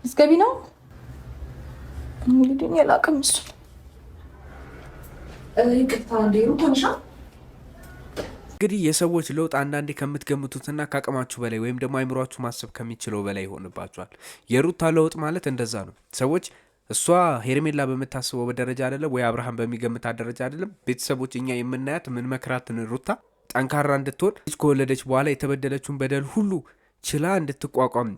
እስከቢ ነው እንግዲህ የላቀም እሱ ይቅርታ እንዴሩ ተንሻ እንግዲህ የሰዎች ለውጥ አንዳንዴ ከምትገምቱትና ከአቅማችሁ በላይ ወይም ደግሞ አይምሯችሁ ማሰብ ከሚችለው በላይ ይሆንባችኋል። የሩታ ለውጥ ማለት እንደዛ ነው። ሰዎች እሷ ሄርሜላ በምታስበው ደረጃ አይደለም ወይ አብርሃም በሚገምታት ደረጃ አይደለም። ቤተሰቦች እኛ የምናያት ምን መክራትን ሩታ ጠንካራ እንድትሆን ልጅ ከወለደች በኋላ የተበደለችውን በደል ሁሉ ችላ እንድትቋቋም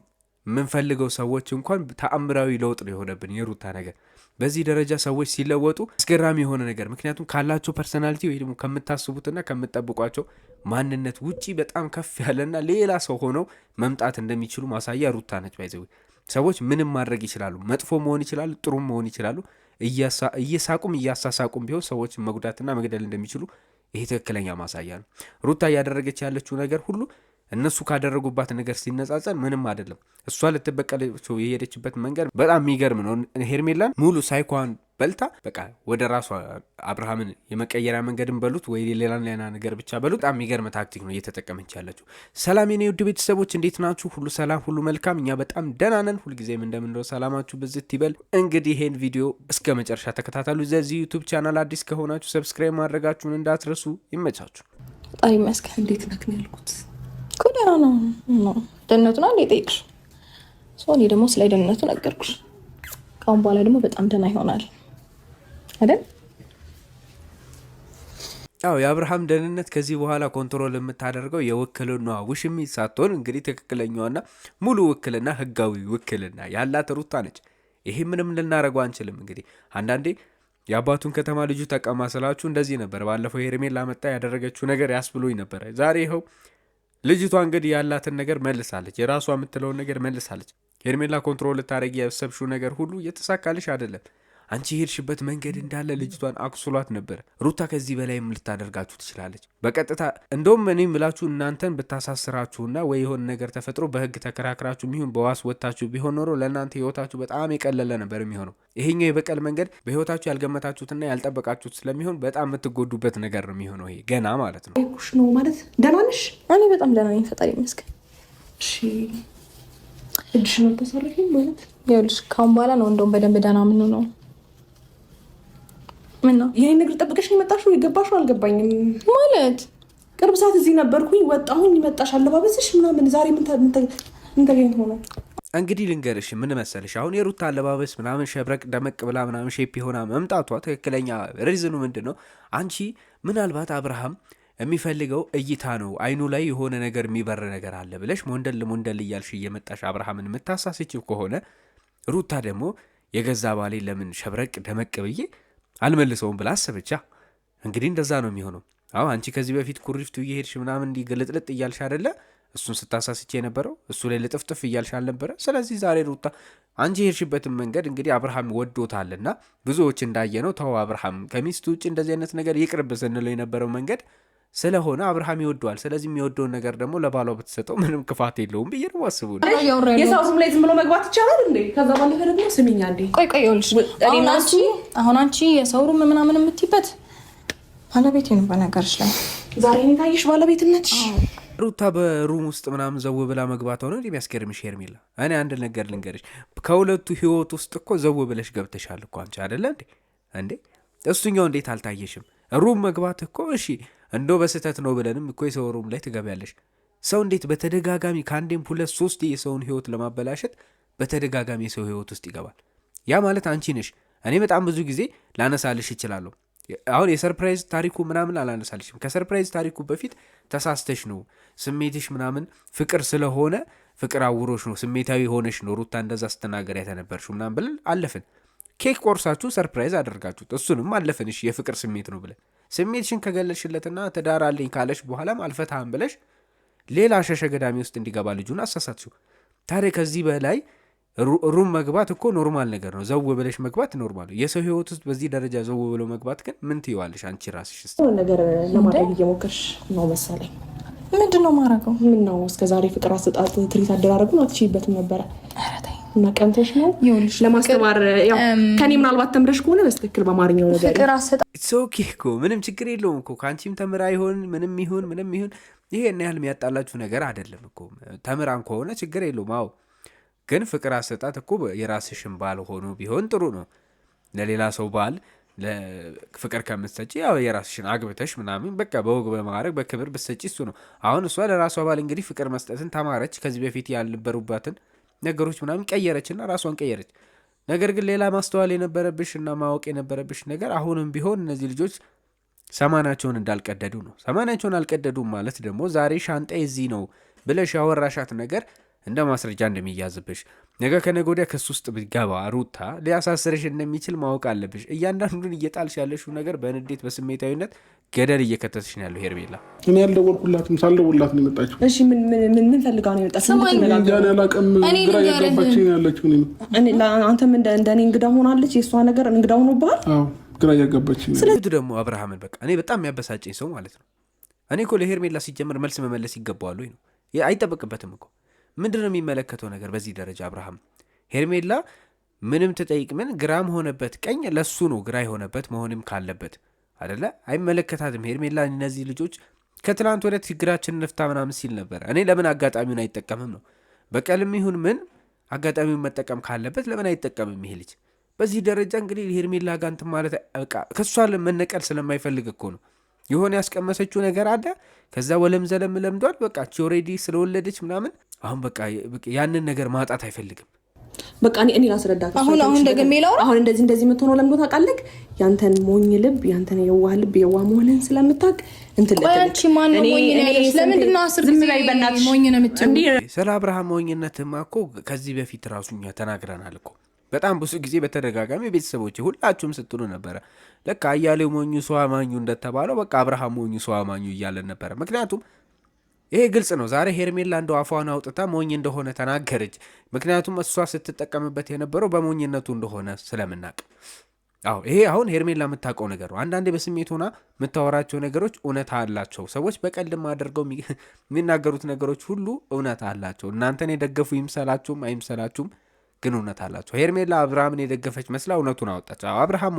ምንፈልገው ሰዎች እንኳን ተአምራዊ ለውጥ ነው የሆነብን የሩታ ነገር። በዚህ ደረጃ ሰዎች ሲለወጡ አስገራሚ የሆነ ነገር፣ ምክንያቱም ካላቸው ፐርሰናሊቲ ወይ ደግሞ ከምታስቡትና ከምትጠብቋቸው ማንነት ውጪ በጣም ከፍ ያለና ሌላ ሰው ሆነው መምጣት እንደሚችሉ ማሳያ ሩታ ነች። ባይዘው ሰዎች ምንም ማድረግ ይችላሉ። መጥፎ መሆን ይችላሉ፣ ጥሩም መሆን ይችላሉ። እየሳቁም እያሳሳቁም ቢሆን ሰዎች መጉዳትና መግደል እንደሚችሉ ይሄ ትክክለኛ ማሳያ ነው። ሩታ እያደረገች ያለችው ነገር ሁሉ እነሱ ካደረጉባት ነገር ሲነጻጸር ምንም አይደለም። እሷ ልትበቀለቸው የሄደችበት መንገድ በጣም የሚገርም ነው። ሄርሜላን ሙሉ ሳይኳን በልታ በቃ ወደ ራሷ አብርሃምን የመቀየሪያ መንገድን በሉት ወይ ሌላ ነገር ብቻ በሉት፣ በጣም የሚገርም ታክቲክ ነው እየተጠቀመች ያለችው። ሰላም የኔ ውድ ቤተሰቦች እንዴት ናችሁ? ሁሉ ሰላም፣ ሁሉ መልካም። እኛ በጣም ደህና ነን። ሁልጊዜም እንደምንለው ሰላማችሁ ብዝት ይበል። እንግዲህ ይሄን ቪዲዮ እስከ መጨረሻ ተከታተሉ። ለዚህ ዩቱብ ቻናል አዲስ ከሆናችሁ ሰብስክራይብ ማድረጋችሁን እንዳትረሱ። ይመቻችሁ። ፈጣሪ ይመስገን። እንዴት ነክ ነው ያልኩት ኩደራ ነው ደህንነቱን አንዴ ጠይቅሽ። እኔ ደግሞ ስለ ደህንነቱ ነገርኩሽ። ካሁን በኋላ ደግሞ በጣም ደህና ይሆናል አይደል? አዎ የአብርሃም ደህንነት ከዚህ በኋላ ኮንትሮል የምታደርገው የውክልና ውሽሚት ሳትሆን እንግዲህ ትክክለኛዋና ሙሉ ውክልና ህጋዊ ውክልና ያላት ሩታ ነች። ይሄ ምንም ልናደርገው አንችልም። እንግዲህ አንዳንዴ የአባቱን ከተማ ልጁ ተቀማ ስላችሁ እንደዚህ ነበር። ባለፈው ሄርሜላ መጣ ያደረገችው ነገር ያስብሎኝ ነበር። ዛሬ ይኸው ልጅቷ እንግዲህ ያላትን ነገር መልሳለች። የራሷ የምትለውን ነገር መልሳለች። ሄርሜላ ኮንትሮል ልታደረጊ ያሰብሽው ነገር ሁሉ እየተሳካልሽ አይደለም። አንቺ የሄድሽበት መንገድ እንዳለ ልጅቷን አቁስሏት ነበር። ሩታ ከዚህ በላይም ልታደርጋችሁ ትችላለች። በቀጥታ እንደውም እኔ ምላችሁ እናንተን ብታሳስራችሁና ወይ የሆነ ነገር ተፈጥሮ በህግ ተከራክራችሁ ሚሆን በዋስ ወጥታችሁ ቢሆን ኖሮ ለእናንተ ህይወታችሁ በጣም የቀለለ ነበር የሚሆነው። ይሄኛው የበቀል መንገድ በህይወታችሁ ያልገመታችሁትና ያልጠበቃችሁት ስለሚሆን በጣም የምትጎዱበት ነገር ነው የሚሆነው። ይሄ ገና ማለት ነው። ኩሽ ነው ማለት ደህና ነሽ? እኔ በጣም ደህና ነኝ፣ ፈጣሪ ይመስገን። እሺ እድሽ ነው ተሰረፈ ማለት ይኸውልሽ፣ ካሁን በኋላ ነው እንደውም በደንብ ደህና ምን ነው ምን ነው ይሄን ነገር ጠብቀሽ ነው የመጣሽው? የገባሽው አልገባኝም። ማለት ቅርብ ሰዓት እዚህ ነበርኩኝ፣ ወጣሁኝ፣ መጣሽ፣ አለባበስሽ ምናምን ዛሬ ምን ተገኝቶ ነው? እንግዲህ ልንገርሽ፣ ምን መሰልሽ፣ አሁን የሩታ አለባበስ ምናምን ሸብረቅ ደመቅ ብላ ምናምን ሼፕ ሆና መምጣቷ ትክክለኛ ሪዝኑ ምንድን ነው? አንቺ ምናልባት አብርሃም የሚፈልገው እይታ ነው፣ አይኑ ላይ የሆነ ነገር የሚበር ነገር አለ ብለሽ ሞንደል እያልሽ እየመጣሽ አብርሃምን የምታሳስችው ከሆነ ሩታ ደግሞ የገዛ ባሌ ለምን ሸብረቅ ደመቅ ብዬ አልመልሰውም ብላ አሰበቻ። እንግዲህ እንደዛ ነው የሚሆነው። አሁን አንቺ ከዚህ በፊት ኩሪፍቱ እየሄድሽ ምናምን እንዲህ ግልጥልጥ እያልሽ አይደለ እሱን ስታሳስቼ የነበረው? እሱ ላይ ልጥፍጥፍ እያልሽ አልነበረ? ስለዚህ ዛሬ ሩታ አንቺ የሄድሽበትን መንገድ እንግዲህ አብርሃም ወዶታልና ብዙዎች እንዳየ ነው ተው አብርሃም ከሚስቱ ውጭ እንደዚህ አይነት ነገር ይቅርብ ስንለው የነበረው መንገድ ስለሆነ አብርሃም ይወደዋል። ስለዚህ የሚወደውን ነገር ደግሞ ለባሏ ብትሰጠው ምንም ክፋት የለውም ብዬ ነው ማስቡ። የሰው ስም ላይ ዝም ብሎ መግባት ይቻላል እንዴ? ከዛ ባለፈ ደግሞ ስሚኝ አንዴ ቆይ ይኸውልሽ፣ አሁን አንቺ የሰው ሩም ምናምን የምትይበት ባለቤት ነው። በነገርሽ ላይ ዛሬ ነው ታይሽ ባለቤትነት። ሩታ በሩም ውስጥ ምናምን ዘው ብላ መግባት ሆነ የሚያስገርምሽ ሄርሜላ፣ እኔ አንድ ነገር ልንገርሽ፣ ከሁለቱ ህይወት ውስጥ እኮ ዘው ብለሽ ገብተሻል እኮ አንቺ አይደለ እንዴ? እሱኛው እንዴት አልታየሽም? ሩም መግባት እኮ እሺ እንዶ በስተት ነው ብለንም እኮ የሰው ሩም ላይ ትገቢያለሽ። ሰው እንዴት በተደጋጋሚ ከአንዴም 2-3 የሰውን ህይወት ለማበላሸት በተደጋጋሚ የሰው ህይወት ውስጥ ይገባል? ያ ማለት አንቺ ነሽ። እኔ በጣም ብዙ ጊዜ ላነሳልሽ ይችላለሁ። አሁን የሰርፕራይዝ ታሪኩ ምናምን አላነሳልሽም። ከሰርፕራይዝ ታሪኩ በፊት ተሳስተሽ ነው ስሜትሽ ምናምን ፍቅር ስለሆነ ፍቅር አውሮሽ ነው ስሜታዊ ሆነሽ ነው ሩታ እንደዛ ስትናገር ያተነበርሽው ምናምን ብለን አለፍን። ኬክ ቆርሳችሁ ሰርፕራይዝ አደርጋችሁት እሱንም አለፍን። እሺ የፍቅር ስሜት ነው ብለን ስሜትሽን ከገለሽለትና ትዳራለኝ ካለሽ በኋላም አልፈታህም ብለሽ ሌላ ሸሸ ገዳሚ ውስጥ እንዲገባ ልጁን አሳሳትሽው። ታዲያ ከዚህ በላይ ሩም መግባት እኮ ኖርማል ነገር ነው። ዘው ብለሽ መግባት ኖርማል ነው። የሰው ህይወት ውስጥ በዚህ ደረጃ ዘው ብሎ መግባት ግን ምን ትይዋለሽ አንቺ ራስሽ? ነገር ለማድረግ እየሞከርሽ ነው መሰለኝ። ምንድን ነው ማረገው? ምን ነው እስከዛሬ ፍቅር አሰጣጥ ትሪት አደራረጉን አትችይበትም ነበረ እና ቀንተሽ ነው ለማስተማር። ያው ከኔ ምናልባት ተምረሽ ከሆነ በስትክክል በአማርኛው ነገር ፍቅር አሰጣጥ ኦኬ እኮ ምንም ችግር የለውም እኮ ከአንቺም ተምራ ይሆን ምንም ይሁን ይሄን ያህል የሚያጣላችሁ ነገር አይደለም እኮ። ተምራን ከሆነ ችግር የለውም። አዎ ግን ፍቅር አሰጣጥ እኮ የራስሽን ባል ሆኖ ቢሆን ጥሩ ነው። ለሌላ ሰው ባል ፍቅር ከምትሰጪ ያው የራስሽን አግብተሽ ምናምን በቃ በወግ በማድረግ በክብር ብትሰጪ እሱ ነው። አሁን እሷ ለራሷ ባል እንግዲህ ፍቅር መስጠትን ተማረች። ከዚህ በፊት ያልነበሩባትን ነገሮች ምናምን ቀየረችና ራሷን ቀየረች። ነገር ግን ሌላ ማስተዋል የነበረብሽ እና ማወቅ የነበረብሽ ነገር አሁንም ቢሆን እነዚህ ልጆች ሰማናቸውን እንዳልቀደዱ ነው። ሰማናቸውን አልቀደዱም ማለት ደግሞ ዛሬ ሻንጣ እዚህ ነው ብለሽ ያወራሻት ነገር እንደ ማስረጃ እንደሚያዝብሽ፣ ነገ ከነገ ወዲያ ክስ ውስጥ ብትገባ ሩታ ሊያሳስርሽ እንደሚችል ማወቅ አለብሽ። እያንዳንዱን እየጣልሽ ያለሽው ነገር በንዴት በስሜታዊነት ገደል እየከተትሽ ነው ያለው ሄርሜላ። እኔ ያልደወልኩላትም ሳልደውልላት ነው የመጣችው። እሺ ምን ፈልጋ ነው የመጣችው? ግራ እያጋባችኝ ነው ያለችው። አንተም እንደኔ እንግዳ ሆናለች። የእሷ ነገር እንግዳ ሆኖብሃል? አዎ ግራ እያጋባችኝ ነው። ስለዚህ ደግሞ አብርሃምን በቃ እኔ በጣም የሚያበሳጨኝ ሰው ማለት ነው። እኔ እኮ ለሄርሜላ ሲጀምር መልስ መመለስ ይገባዋል ወይ ነው? አይጠበቅበትም እኮ። ምንድን ነው የሚመለከተው ነገር በዚህ ደረጃ? አብርሃም ሄርሜላ ምንም ትጠይቅ ምን ግራም ሆነበት ቀኝ ለሱ ነው ግራ የሆነበት መሆንም ካለበት አደለ? አይመለከታትም ሄርሜላ። እነዚህ ልጆች ከትላንት ወደ ችግራችን ንፍታ ምናምን ሲል ነበረ። እኔ ለምን አጋጣሚውን አይጠቀምም ነው? በቀልም ይሁን ምን አጋጣሚውን መጠቀም ካለበት ለምን አይጠቀምም ይሄ ልጅ? በዚህ ደረጃ እንግዲህ ሄርሜላ ጋር እንትን ማለት በቃ ከሷ መነቀል ስለማይፈልግ እኮ ነው። የሆነ ያስቀመሰችው ነገር አለ። ከዛ ወለም ዘለም ለምዷል። በቃ ኦልሬዲ ስለወለደች ምናምን አሁን በቃ ያንን ነገር ማጣት አይፈልግም። በቃ እኔ ላስረዳት። አሁን ደግሜ ላውራ። አሁን እንደዚህ የምትሆነው ለምዶ ታውቃለህ? ያንተን ሞኝ ልብ ያንተን የዋህ ልብ የዋህ መሆንን ስለምታውቅ እንትን ለተለች ማን ነው ሞኝ ነው ያለሽ? ለምንድን ነው 10 ጊዜ ሞኝ ነው የምትለው? ስለ አብርሃም ሞኝነትማ እኮ ከዚህ በፊት ራሱኛ ተናግረናል እኮ በጣም ብዙ ጊዜ በተደጋጋሚ ቤተሰቦች ሁላችሁም ስትሉ ነበረ። ለካ አያሌው ሞኙ ሰው አማኙ እንደተባለው በቃ አብርሃም ሞኙ ሰው አማኙ እያለን ነበረ። ምክንያቱም ይሄ ግልጽ ነው። ዛሬ ሄርሜላ እንደው አፏን አውጥታ ሞኝ እንደሆነ ተናገረች። ምክንያቱም እሷ ስትጠቀምበት የነበረው በሞኝነቱ እንደሆነ ስለምናቅ። አዎ ይሄ አሁን ሄርሜላ የምታውቀው ነገር ነው። አንዳንዴ በስሜት ሆና የምታወራቸው ነገሮች እውነታ አላቸው። ሰዎች በቀልድም አድርገው የሚናገሩት ነገሮች ሁሉ እውነታ አላቸው። እናንተን የደገፉ ይምሰላችሁም አይምሰላችሁም ግን እውነት አላቸው። ሄርሜላ አብርሃምን የደገፈች መስላ እውነቱን አወጣች። አብርሃም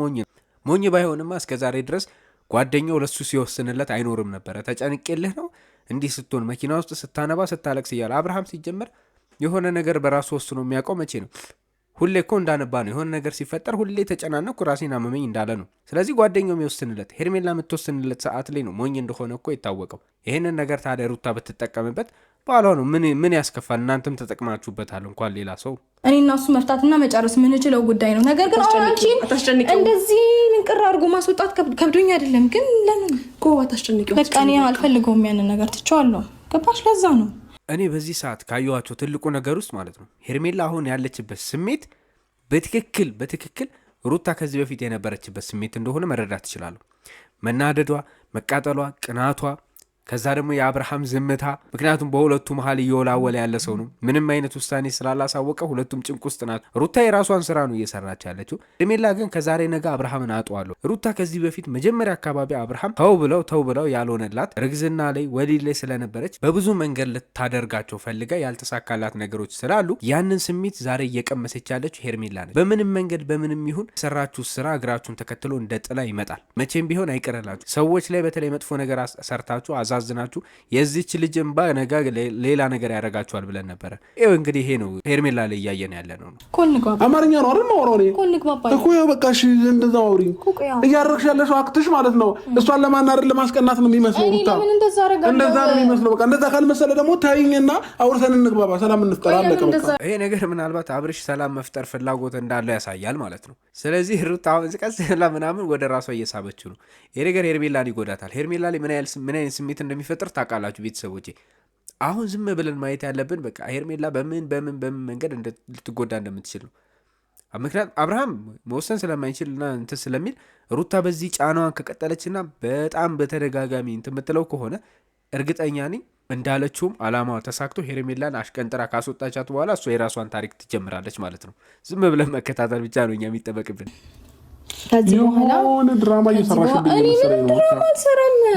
ሞኝ ባይሆንማ እስከዛሬ ድረስ ጓደኛው ለሱ ሲወስንለት አይኖርም ነበረ። ተጨንቄልህ ነው እንዲህ ስትሆን መኪና ውስጥ ስታነባ ስታለቅስ እያለ። አብርሃም ሲጀመር የሆነ ነገር በራሱ ወስኖ የሚያውቀው መቼ ነው? ሁሌ እኮ እንዳነባ ነው። የሆነ ነገር ሲፈጠር ሁሌ ተጨናነኩ ራሴን አመመኝ እንዳለ ነው። ስለዚህ ጓደኛው የሚወስንለት ሄርሜላ የምትወስንለት ሰዓት ላይ ነው ሞኝ እንደሆነ እኮ የታወቀው። ይህንን ነገር ታዲያ ሩታ ብትጠቀምበት ባሏ ነው። ምን ያስከፋል? እናንተም ተጠቅማችሁበታል። እንኳን ሌላ ሰው እኔ እና እሱ መፍታትና መጨረስ የምንችለው ጉዳይ ነው። ነገር ግን አሁን አንቺን እንደዚህ ንቅር አድርጎ ማስወጣት ከብዶኝ አይደለም። ግን ለምን አታስጨንቂው? በቃ እኔ አልፈልገውም ያንን ነገር ትቼዋለሁ። ገባሽ? ለዛ ነው እኔ በዚህ ሰዓት ካየኋቸው ትልቁ ነገር ውስጥ ማለት ነው ሄርሜላ አሁን ያለችበት ስሜት በትክክል ሩታ ከዚህ በፊት የነበረችበት ስሜት እንደሆነ መረዳት ትችላለሁ። መናደዷ፣ መቃጠሏ፣ ቅናቷ፣ ከዛ ደግሞ የአብርሃም ዝምታ። ምክንያቱም በሁለቱ መሀል እየወላወለ ያለ ሰው ነው። ምንም አይነት ውሳኔ ስላላሳወቀ ሁለቱም ጭንቅ ውስጥ ናት። ሩታ የራሷን ስራ ነው እየሰራች ያለችው። ሄርሜላ ግን ከዛሬ ነገ አብርሃምን አጠዋለሁ። ሩታ ከዚህ በፊት መጀመሪያ አካባቢ አብርሃም ተው ብለው ያልሆነላት ርግዝና ላይ ወሊድ ላይ ስለነበረች በብዙ መንገድ ልታደርጋቸው ፈልጋ ያልተሳካላት ነገሮች ስላሉ ያንን ስሜት ዛሬ እየቀመሰች ያለችው ሄርሜላ ነች። በምንም መንገድ በምንም ይሁን የሰራችሁ ስራ እግራችሁን ተከትሎ እንደ ጥላ ይመጣል። መቼም ቢሆን አይቀርላችሁ። ሰዎች ላይ በተለይ መጥፎ ነገር ሰርታችሁ አዛዝናችሁ የዚች ልጅ እንባ ነገ ሌላ ነገር ያደርጋችኋል ብለን ነበረ። ይኸው እንግዲህ ይሄ ነው ሄርሜላ ላይ እያየን ያለ ነው። አማርኛ ነው አይደል? ማውራው እኮ ያው በቃ እሺ፣ እንደዛው አውሪ። እያደረግሽ ያለሽው አክትሽ ማለት ነው እሷን ለማናደድ ለማስቀናት ነው የሚመስለው። ሩታ እንደዛ ነው የሚመስለው። በቃ እንደዛ ካልመሰለ ደግሞ ታይኝና አውርተን እንግባባ፣ ሰላም እንፍጠር። አለቀ በቃ። ይሄ ነገር ምናልባት አብርሽ ሰላም መፍጠር ፍላጎት እንዳለው ያሳያል ማለት ነው። ስለዚህ ሩታ አሁን ቀስ ብላ ምናምን ወደ ራሷ እየሳበችው ነው። ይሄ ነገር ሄርሜላን ይጎዳታል። ሄርሜላ ላይ ምን አይነት ስሜት እንደሚፈጥር ታውቃላችሁ ቤተሰቦቼ። አሁን ዝም ብለን ማየት ያለብን በቃ ሄርሜላ በምን መንገድ ልትጎዳ እንደምትችል ነው። ምክንያቱም አብርሃም መወሰን ስለማይችልና እንትን ስለሚል ሩታ በዚህ ጫናዋን ከቀጠለችና በጣም በተደጋጋሚ እንትን የምትለው ከሆነ እርግጠኛ ነኝ እንዳለችውም አላማዋ ተሳክቶ ሄርሜላን አሽቀንጥራ ካስወጣቻት በኋላ እሷ የራሷን ታሪክ ትጀምራለች ማለት ነው። ዝም ብለን መከታተል ብቻ ነው እኛ የሚጠበቅብን። ከዚህ በኋላ የሆነ ድራማ እየሰራሽብኝ ነው።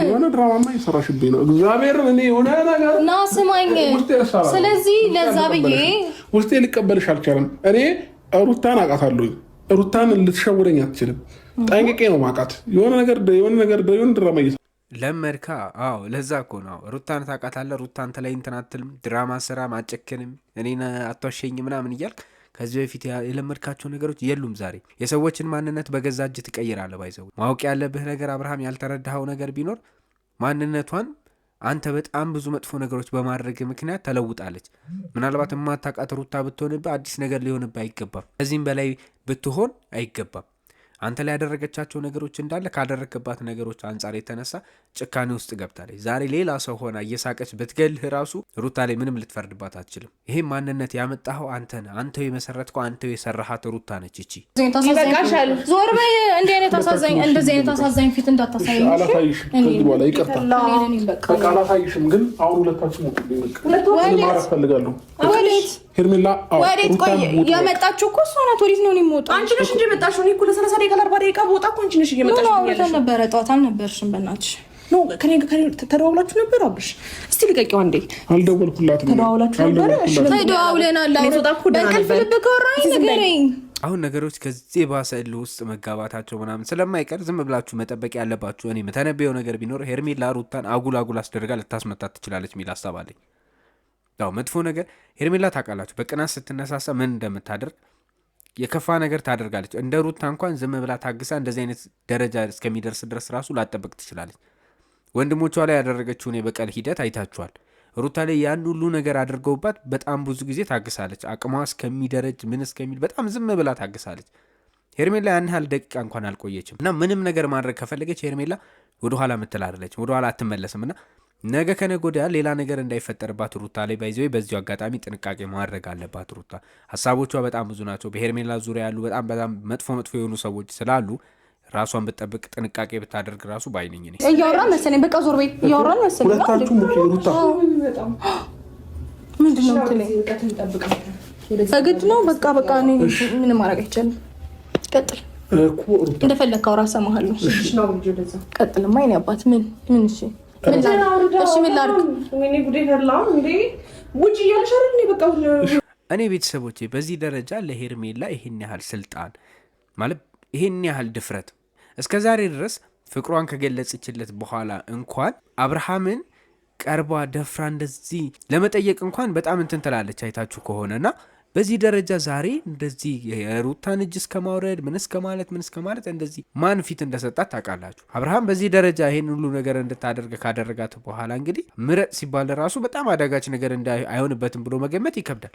የሆነ ድራማ እየሰራሽብኝ ነው። እግዚአብሔር እኔ የሆነ ነገር ና ስማኝ። ስለዚህ ለዛ ብዬ ውስጤ ሊቀበልሽ አልቻለም። እኔ ሩታን አውቃታለሁኝ። ሩታን ልትሸውረኝ አትችልም። ጠንቅቄ ነው ማውቃት። የሆነ ድራማ ለመድካ። አዎ ለዛ እኮ ነው። ሩታን ታውቃታለህ፣ ሩታ አንተ ላይ እንትን አትልም፣ ድራማ ስራ ማጨክንም፣ እኔን አቷሸኝ ምናምን እያልክ ከዚህ በፊት የለመድካቸው ነገሮች የሉም። ዛሬ የሰዎችን ማንነት በገዛ እጅ ትቀይራለህ። ባይዘው ማወቅ ያለብህ ነገር አብርሃም፣ ያልተረዳኸው ነገር ቢኖር ማንነቷን አንተ በጣም ብዙ መጥፎ ነገሮች በማድረግ ምክንያት ተለውጣለች። ምናልባት የማታውቃት ሩታ ብትሆንብህ አዲስ ነገር ሊሆንብህ አይገባም። ከዚህም በላይ ብትሆን አይገባም። አንተ ላይ ያደረገቻቸው ነገሮች እንዳለ ካደረግባት ነገሮች አንጻር የተነሳ ጭካኔ ውስጥ ገብታለች። ዛሬ ሌላ ሰው ሆና እየሳቀች ብትገልህ ራሱ ሩታ ላይ ምንም ልትፈርድባት አትችልም። ይሄም ማንነት ያመጣኸው አንተ ነህ። አንተው የመሰረትከው አንተው የሰራሃት ሩታ ነች። እቺ ዞር በይ። እንደዚህ አይነት አሳዛኝ ፊት እንዳታሳየኝ። አላሳይሽም፣ ከዚህ በኋላ ይቅርታ በቃ አላሳይሽም። ግን አሁን ሁለታችሁ ማረፍ ፈልጋለሁ። ሄርሜላ ወዴት? ቆይ የመጣችሁ እኮ እሷ ናት። ወዴት ነው የምወጣው? አንቺ ነሽ እንጂ የመጣሽው። እኔ እኮ ለ30 ደቂቃ ለ40 ደቂቃ በወጣ እኮ አንቺ ነሽ እየመጣሽ ያለሽ ነበረ። ጠዋት አልነበርሽም? በእናትሽ ነው ከኔ ተደዋውላችሁ ነበር? አብርሽ እስቲ ልቀቂው አንዴ። አልደወልኩላትም። ተደዋውላችሁ ነበር? እሺ ተደዋውለናል። በእንቅልፍ ልብ ከወራኝ ንገረኝ። አሁን ነገሮች ከዚህ ባሰ እልህ ውስጥ መጋባታቸው ምናምን ስለማይቀር ዝም ብላችሁ መጠበቅ ያለባችሁ። እኔ መተነበየው ነገር ቢኖር ሄርሜላ ሩታን አጉል አስደርጋ ልታስመታት ትችላለች የሚል ሀሳብ አለኝ። ያው መጥፎ ነገር ሄርሜላ ታውቃላችሁ፣ በቅናት ስትነሳሳ ምን እንደምታደርግ የከፋ ነገር ታደርጋለች። እንደ ሩታ እንኳን ዝም ብላ ታግሳ እንደዚህ አይነት ደረጃ እስከሚደርስ ድረስ ራሱ ላጠበቅ ትችላለች። ወንድሞቿ ላይ ያደረገችውን የበቀል ሂደት አይታችኋል። ሩታ ላይ ያን ሁሉ ነገር አድርገውባት በጣም ብዙ ጊዜ ታግሳለች። አቅሟ እስከሚደረጅ ምን እስከሚል በጣም ዝም ብላ ታግሳለች። ሄርሜላ ያን ያህል ደቂቃ እንኳን አልቆየችም እና ምንም ነገር ማድረግ ከፈለገች ሄርሜላ ወደኋላ ምትል አይደለችም፣ ወደኋላ አትመለስም እና ነገ ከነገ ወዲያ ሌላ ነገር እንዳይፈጠርባት ሩታ ላይ ባይዘው በዚሁ አጋጣሚ ጥንቃቄ ማድረግ አለባት። ሩታ ሀሳቦቿ በጣም ብዙ ናቸው። በሄርሜላ ዙሪያ ያሉ በጣም መጥፎ የሆኑ ሰዎች ስላሉ ራሷን ብትጠብቅ ጥንቃቄ ብታደርግ ራሱ ባይነኝ ነኝ። እያወራን መሰለኝ። በቃ ዞር ቤት እያወራን መሰለኝ። ሁለታችሁ ሩታ ምንድን ነው የምትለኝ? በግድ ነው። በቃ እኔ ምንም ማድረግ አይቻልም። ቀጥል እንደፈለግህ አውራ፣ እሰማሃለሁ። ቀጥልማ የእኔ አባት ምን እሺ እኔ ቤተሰቦቼ በዚህ ደረጃ ለሄርሜላ ይሄን ያህል ስልጣን ማለት ይሄን ያህል ድፍረት እስከ ዛሬ ድረስ ፍቅሯን ከገለጸችለት በኋላ እንኳን አብርሃምን ቀርባ ደፍራ እንደዚህ ለመጠየቅ እንኳን በጣም እንትን ትላለች። አይታችሁ ከሆነና በዚህ ደረጃ ዛሬ እንደዚህ የሩታን እጅ እስከ ማውረድ ምን እስከ ማለት እንደዚህ ማን ፊት እንደሰጣት ታውቃላችሁ። አብርሃም በዚህ ደረጃ ይሄን ሁሉ ነገር እንድታደርግ ካደረጋት በኋላ እንግዲህ ምረጥ ሲባል ራሱ በጣም አዳጋች ነገር አይሆንበትም ብሎ መገመት ይከብዳል።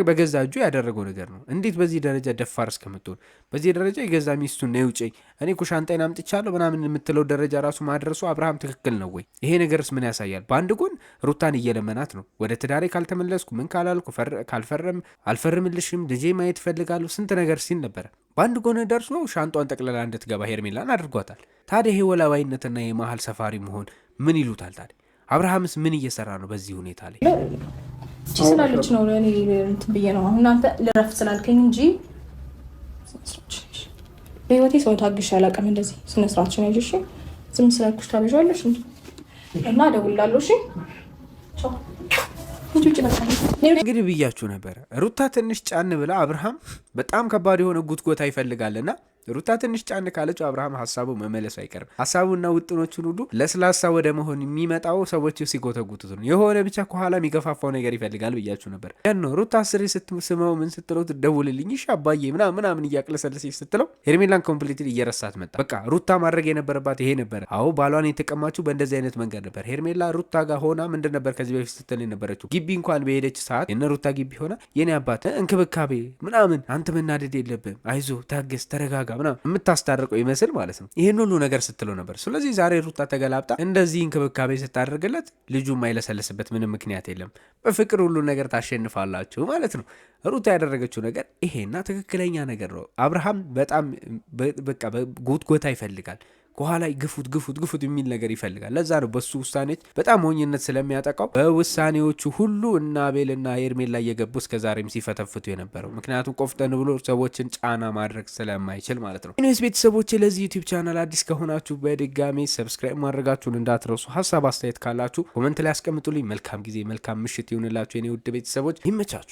በገዛ እጁ ያደረገው ነገር ነው። እንዴት በዚህ ደረጃ ደፋር እስከምትሆን በዚህ ደረጃ የገዛ ሚስቱን ነው ውጪ እኔ እኮ ሻንጣዬን አምጥቻለሁ ምናምን የምትለው ደረጃ ራሱ ማድረሱ አብርሃም ትክክል ነው ወይ? ይሄ ነገርስ ምን ያሳያል? በአንድ ጎን ሩታን እየለመናት ነው። ወደ ትዳሬ ካልተመለስኩ ምን ካላልኩ አልፈርምልሽም፣ ልጄ ማየት ፈልጋለሁ፣ ስንት ነገር ሲል ነበረ። በአንድ ጎን ደርሶ ሻንጧን ጠቅለላ እንድትገባ ሄርሜላን አድርጓታል። ታዲያ ይሄ ወላዋይነትና የመሀል ሰፋሪ መሆን ምን ይሉታል? ታዲያ አብርሃምስ ምን እየሰራ ነው በዚህ ሁኔታ ላይ? ስላለች ነው እኔ እንትን ብዬ ነው እናንተ ልረፍ ስላልከኝ እንጂ በህይወቴ ሰው ታግሼ አላውቅም። እንደዚህ ስነ ስርዓት ነው ያዥሽ። ዝም ስላልኩሽ ታበዣለሽ እና እደውልልሃለሁ። እሺ ቻው። እንግዲህ ብያችሁ ነበረ። ሩታ ትንሽ ጫን ብላ አብርሃም በጣም ከባድ የሆነ ጉትጎታ ይፈልጋልና ሩታ ትንሽ ጫን ካለችው አብርሃም ሀሳቡ መመለሱ አይቀርም። ሀሳቡና ውጥኖቹን ሁሉ ለስላሳ ወደ መሆን የሚመጣው ሰዎች ሲጎተጉቱት ነው። የሆነ ብቻ ከኋላ የሚገፋፋው ነገር ይፈልጋል ብያችሁ ነበር። ያን ነው ሩታ አስሬ ስትስመው ምን ስትለው ትደውልልኝ እሺ አባዬ ምናምን እያቅለሰለሰች ስትለው ሄርሜላን ኮምፕሊትሊ እየረሳት መጣ። በቃ ሩታ ማድረግ የነበረባት ይሄ ነበረ። አዎ ባሏን የተቀማችው በእንደዚህ አይነት መንገድ ነበር። ሄርሜላ ሩታ ጋር ሆና ምንድን ነበር ከዚህ በፊት ስትል የነበረችው? ግቢ እንኳን በሄደች ሰዓት የነ ሩታ ግቢ ሆና የኔ አባት እንክብካቤ ምናምን አንተ መናደድ የለብም አይዞ ታገስ ተረጋጋ ምናምን የምታስታርቀው ይመስል ማለት ነው። ይህን ሁሉ ነገር ስትለው ነበር። ስለዚህ ዛሬ ሩታ ተገላብጣ እንደዚህ እንክብካቤ ስታደርግለት ልጁ የማይለሰልስበት ምንም ምክንያት የለም። በፍቅር ሁሉ ነገር ታሸንፋላችሁ ማለት ነው። ሩታ ያደረገችው ነገር ይሄና ትክክለኛ ነገር ነው። አብርሃም በጣም በቃ ጎትጎታ ይፈልጋል። ከኋላ ግፉት የሚል ነገር ይፈልጋል። ለዛ ነው በሱ ውሳኔዎች በጣም ሞኝነት ስለሚያጠቃው በውሳኔዎቹ ሁሉ እና አቤልና ሄርሜላ እየገቡ እስከዛሬም ሲፈተፍቱ የነበረው። ምክንያቱም ቆፍጠን ብሎ ሰዎችን ጫና ማድረግ ስለማይችል ማለት ነው። ኢኒዌይስ ቤተሰቦች ለዚህ ዩቲዩብ ቻናል አዲስ ከሆናችሁ በድጋሚ ሰብስክራይብ ማድረጋችሁን እንዳትረሱ። ሀሳብ አስተያየት ካላችሁ ኮመንት ላይ አስቀምጡልኝ። መልካም ጊዜ መልካም ምሽት ይሁንላችሁ የኔ ውድ ቤተሰቦች፣ ይመቻችሁ።